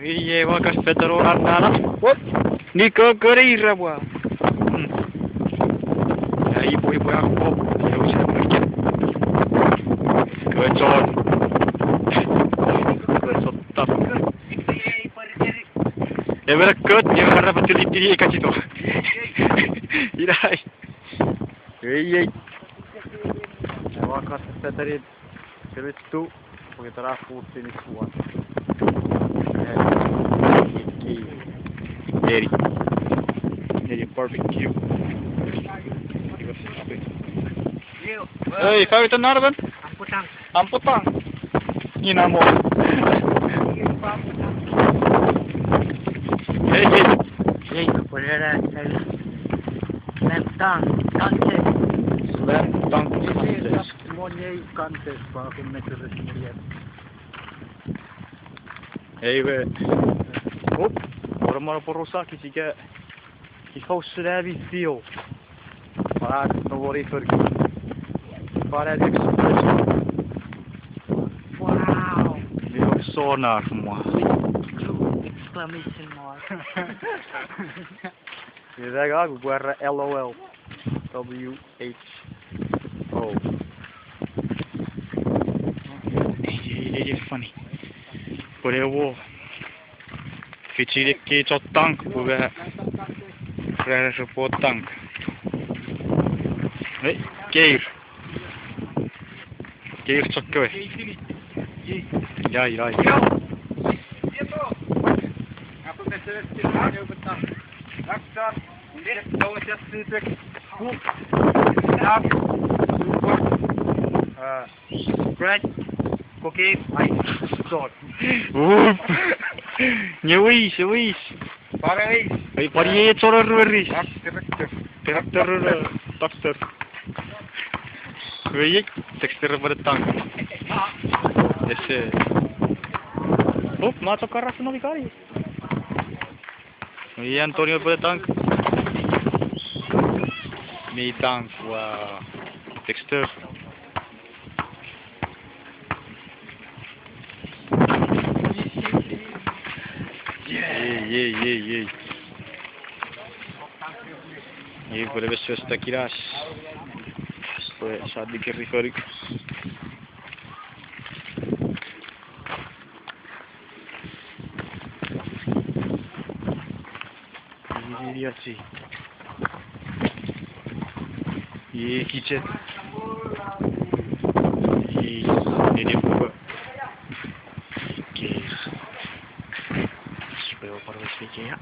Iya, wakas peteroran nana. What? Ni kekerira buah. Ya ibu-ibu aku, ya usia berikut. Kecot. Kecot tap. Ya berikut, ya karena betul ini kasih tu. Irai. Iya. Wakas peterin. Terus tu, kita rafu sini semua. Very barbecue. Hey, favorit narben? Amputang. Amputang. Ina mo. Hey, hey. Hey, boleh slam dunk contest. Slam dunk contest. Semuanya contest baru meter sendirian. Hey, we. Hop. Orang perusak juga. Kau sudah video. Para novori pergi. Para express. Wow. Dia sonar semua. Exclamation mark. Dia agak buat LOL. WHO. Ini funny. Boleh wo. Kecil kecil tank buat. Rare support tank. Hey, Geir. Geir cokkoy. Jai. Aku kasih ada betul. Raksa, ini tahu just itu. Bread, cookie, ice, salt. Nyewis. Parai. Ay, pariye choror veris. Traktor. Traktor. Wei, texture bertang. Ese. Hop, masuk ke arah sana kali. Ini Antonio bertang. Ni tank, wah. Texture. Jej. Jej, budeme se taky dáš. To je žádný kyriforik. Jej, Jej, kýčet. Jej, nejde vůbec. Jej. Spojil pár ve světě, ja.